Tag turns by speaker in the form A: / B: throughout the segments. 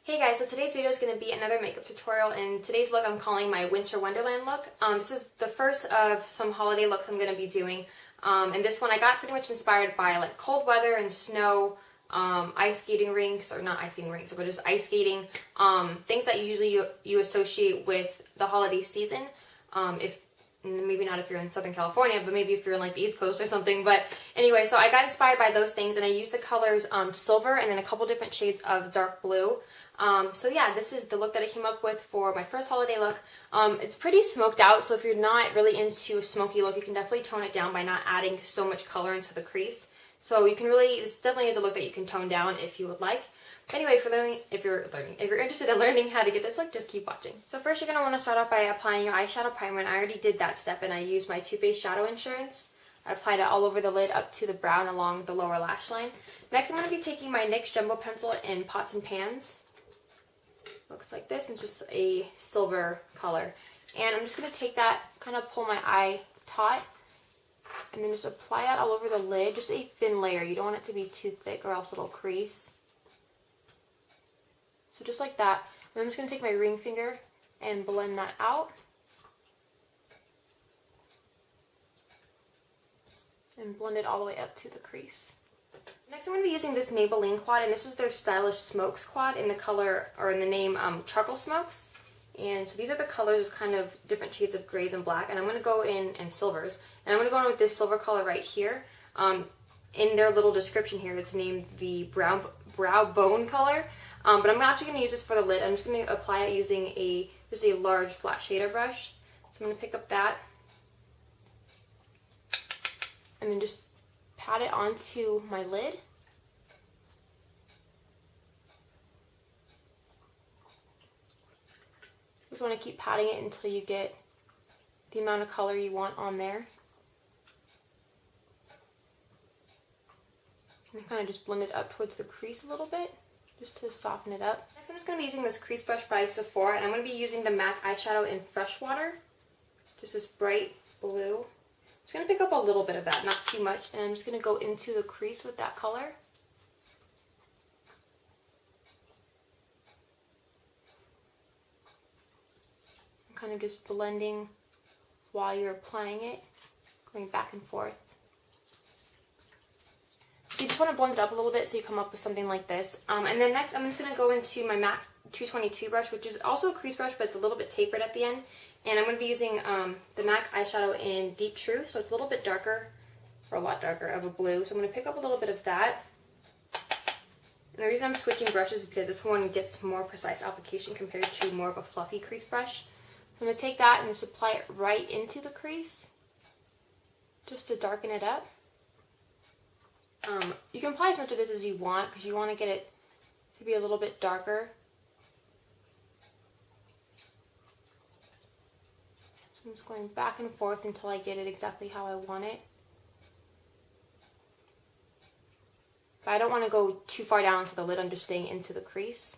A: Hey guys, so today's video is going to be another makeup tutorial, and today's look I'm calling my Winter Wonderland look. This is the first of some holiday looks I'm going to be doing, and this one I got pretty much inspired by like cold weather and snow, ice skating rinks, or not ice skating rinks, but just ice skating, things that usually you associate with the holiday season, if maybe not if you're in Southern California, but maybe if you're in like the East Coast or something. But anyway, so I got inspired by those things, and I used the colors silver and then a couple different shades of dark blue. So yeah, this is the look that I came up with for my first holiday look. It's pretty smoked out, so if you're not really into a smoky look, you can definitely tone it down by not adding so much color into the crease. So you can really, this definitely is a look that you can tone down if you would like. Anyway, if you're interested in learning how to get this look, just keep watching. So first, you're going to want to start off by applying your eyeshadow primer, and I already did that step, and I used my Too Faced Shadow Insurance. I applied it all over the lid up to the brown along the lower lash line. Next, I'm going to be taking my NYX Jumbo Pencil in Pots and Pans. Looks like this. It's just a silver color. And I'm just going to take that, kind of pull my eye taut, and then just apply that all over the lid. Just a thin layer. You don't want it to be too thick or else it'll crease. So just like that. And I'm just going to take my ring finger and blend that out. And blend it all the way up to the crease. Next, I'm going to be using this Maybelline quad, and this is their Stylish Smokes quad in the color, or in the name, Charcoal Smokes. And so these are the colors, kind of different shades of grays and black, and I'm going to go in, and silvers. And I'm going to go in with this silver color right here. In their little description here, it's named the Brow Bone color. But I'm actually going to use this for the lid. I'm just going to apply it using just a large flat shader brush. So I'm going to pick up that, and then just pat it onto my lid. Just want to keep patting it until you get the amount of color you want on there. And kind of just blend it up towards the crease a little bit, just to soften it up. Next, I'm just going to be using this crease brush by Sephora, and I'm going to be using the MAC eyeshadow in Freshwater. Just this bright blue. I'm just going to pick up a little bit of that, not too much, and I'm just going to go into the crease with that color. I'm kind of just blending while you're applying it, going back and forth. So you just want to blend it up a little bit so you come up with something like this. And then next, I'm just going to go into my MAC 222 brush, which is also a crease brush, but it's a little bit tapered at the end. And I'm going to be using the MAC eyeshadow in Deep True, so it's a little bit darker, or a lot darker, of a blue. So I'm going to pick up a little bit of that. And the reason I'm switching brushes is because this one gets more precise application compared to more of a fluffy crease brush. So I'm going to take that and just apply it right into the crease, just to darken it up. You can apply as much of this as you want, because you want to get it to be a little bit darker. So I'm just going back and forth until I get it exactly how I want it. But I don't want to go too far down into the lid, I'm just staying into the crease.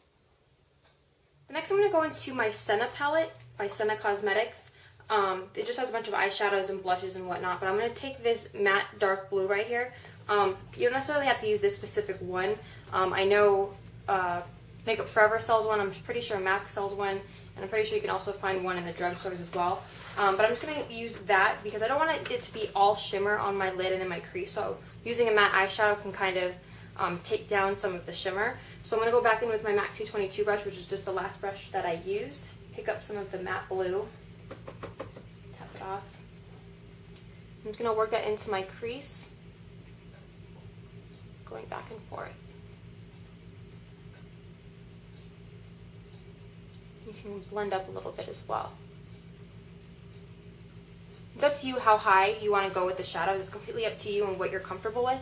A: Next, I'm going to go into my Senna palette by Senna Cosmetics. It just has a bunch of eyeshadows and blushes and whatnot, but I'm going to take this matte dark blue right here. You don't necessarily have to use this specific one. I know Makeup Forever sells one, I'm pretty sure MAC sells one, and I'm pretty sure you can also find one in the drugstores as well. But I'm just going to use that because I don't want it to be all shimmer on my lid and in my crease, so using a matte eyeshadow can kind of take down some of the shimmer. So I'm going to go back in with my MAC 222 brush, which is just the last brush that I used. Pick up some of the matte blue, tap it off. I'm just going to work that into my crease, going back and forth. You can blend up a little bit as well. It's up to you how high you want to go with the shadows. It's completely up to you and what you're comfortable with.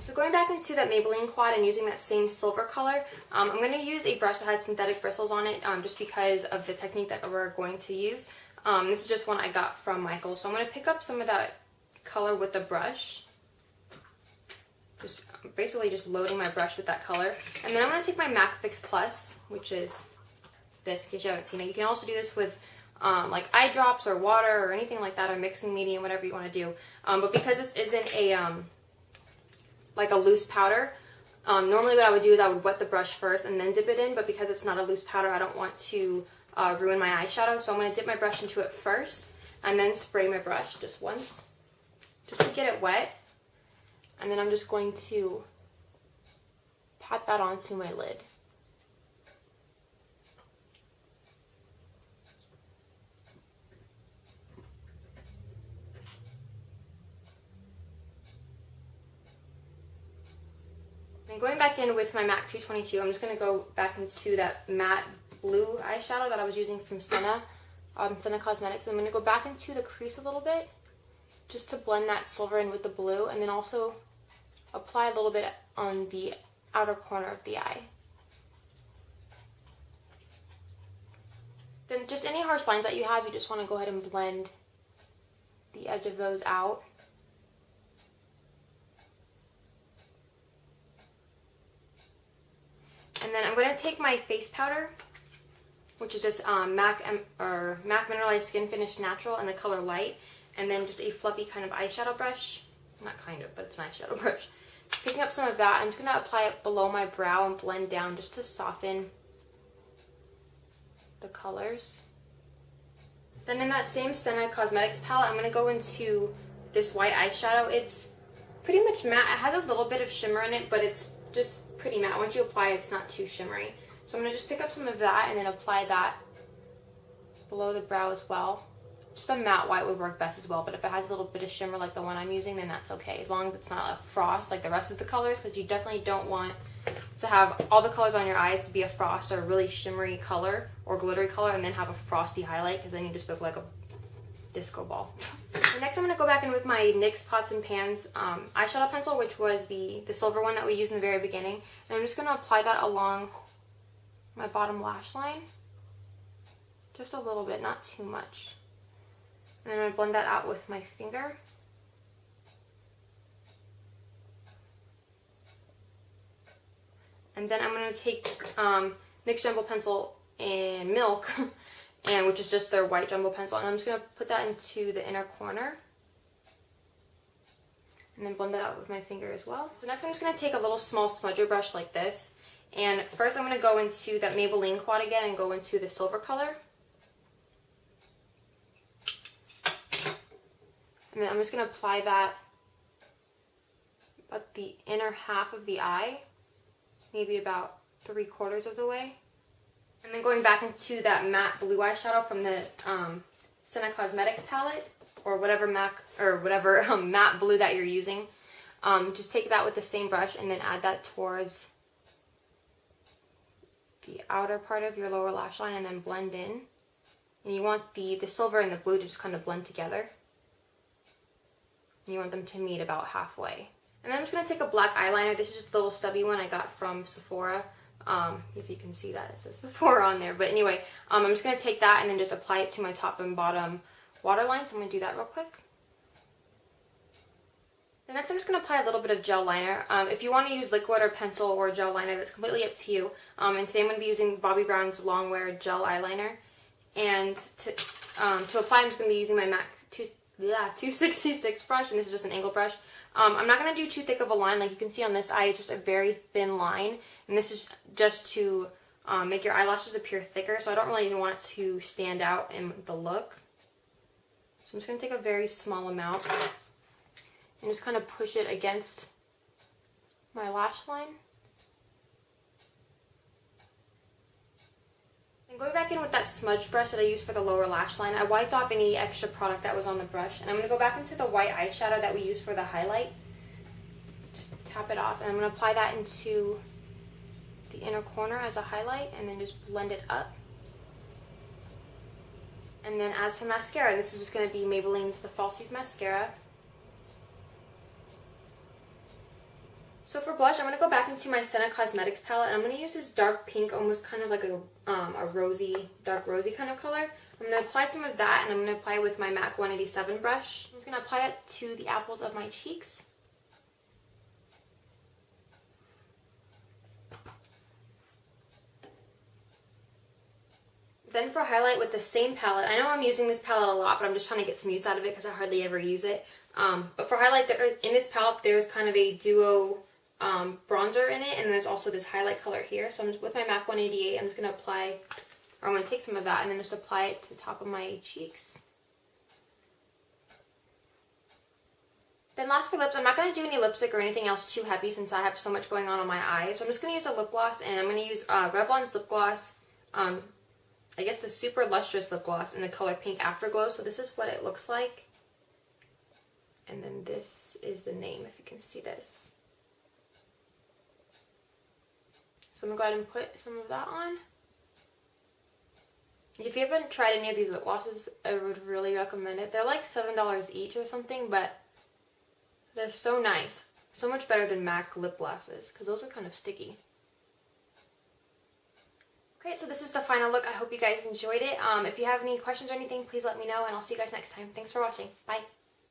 A: So going back into that Maybelline quad and using that same silver color, I'm going to use a brush that has synthetic bristles on it, just because of the technique that we're going to use. This is just one I got from Michael. So I'm going to pick up some of that color with the brush. Basically just loading my brush with that color. And then I'm going to take my MAC Fix Plus, which is this, in case you haven't seen it. You can also do this with like eye drops or water or anything like that, or mixing medium, whatever you want to do. But because this isn't like a loose powder. Normally what I would do is I would wet the brush first and then dip it in, but because it's not a loose powder, I don't want to ruin my eyeshadow. So I'm going to dip my brush into it first and then spray my brush just once, just to get it wet. And then I'm just going to pat that onto my lid. And going back in with my MAC 222, I'm just going to go back into that matte blue eyeshadow that I was using from Senna Cosmetics. I'm going to go back into the crease a little bit just to blend that silver in with the blue, and then also apply a little bit on the outer corner of the eye. Then just any harsh lines that you have, you just want to go ahead and blend the edge of those out. And then I'm going to take my face powder, which is just MAC Mineralized Skin Finish Natural in the color Light, and then just a fluffy kind of eyeshadow brush. Not kind of, but it's an eyeshadow brush. Picking up some of that, I'm just going to apply it below my brow and blend down just to soften the colors. Then in that same Senna Cosmetics palette, I'm going to go into this white eyeshadow. It's pretty much matte. It has a little bit of shimmer in it, but it's just pretty matte. Once you apply it, it's not too shimmery. So I'm going to just pick up some of that and then apply that below the brow as well. Just a matte white would work best as well, but if it has a little bit of shimmer like the one I'm using, then that's okay, as long as it's not a frost like the rest of the colors, because you definitely don't want to have all the colors on your eyes to be a frost or a really shimmery color or glittery color and then have a frosty highlight, because then you just look like a disco ball. So next I'm going to go back in with my NYX Pots and Pans eyeshadow pencil, which was the silver one that we used in the very beginning, and I'm just going to apply that along my bottom lash line. Just a little bit, not too much. And I'm going to blend that out with my finger. And then I'm going to take NYX Jumbo Pencil in Milk, and which is just their white jumbo pencil, and I'm just going to put that into the inner corner. And then blend that out with my finger as well. So next I'm just going to take a little small smudger brush like this. And first I'm going to go into that Maybelline quad again and go into the silver color. And then I'm just going to apply that about the inner half of the eye, maybe about 3/4 of the way. And then going back into that matte blue eyeshadow from the Senna Cosmetics palette, or whatever matte blue that you're using. Just take that with the same brush and then add that towards the outer part of your lower lash line and then blend in. And you want the silver and the blue to just kind of blend together. And you want them to meet about halfway. And then I'm just going to take a black eyeliner. This is just a little stubby one I got from Sephora. If you can see that, it says Sephora on there. But anyway, I'm just going to take that and then just apply it to my top and bottom waterline. So I'm going to do that real quick. The next I'm just going to apply a little bit of gel liner. If you want to use liquid or pencil or gel liner, that's completely up to you. And today I'm going to be using Bobbi Brown's Longwear Gel Eyeliner. And to apply, I'm just going to be using my MAC 266 brush, and this is just an angle brush. I'm not going to do too thick of a line. Like you can see on this eye, it's just a very thin line. And this is just to make your eyelashes appear thicker, so I don't really want it to stand out in the look. So I'm just going to take a very small amount and just kind of push it against my lash line. And going back in with that smudge brush that I used for the lower lash line, I wiped off any extra product that was on the brush. And I'm going to go back into the white eyeshadow that we used for the highlight. Just tap it off, and I'm going to apply that into the inner corner as a highlight, and then just blend it up. And then add some mascara. This is just going to be Maybelline's The Falsies Mascara. So for blush, I'm going to go back into my Senna Cosmetics palette, and I'm going to use this dark pink, almost kind of like a rosy, dark rosy kind of color. I'm going to apply some of that, and I'm going to apply it with my MAC 187 brush. I'm just going to apply it to the apples of my cheeks. Then for highlight with the same palette, I know I'm using this palette a lot, but I'm just trying to get some use out of it because I hardly ever use it. But for highlight, in this palette, there's kind of a duo bronzer in it, and there's also this highlight color here. So with my MAC 188, I'm just going to apply, or I'm going to take some of that and then just apply it to the top of my cheeks. Then last for lips, I'm not going to do any lipstick or anything else too heavy since I have so much going on my eyes. So I'm just going to use a lip gloss, and I'm going to use Revlon's lip gloss, I guess the Super Lustrous lip gloss in the color Pink Afterglow. So this is what it looks like. And then this is the name, if you can see this. So I'm going to go ahead and put some of that on. If you haven't tried any of these lip glosses, I would really recommend it. They're like $7 each or something, but they're so nice. So much better than MAC lip glosses, because those are kind of sticky. Okay, so this is the final look. I hope you guys enjoyed it. If you have any questions or anything, please let me know, and I'll see you guys next time. Thanks for watching. Bye.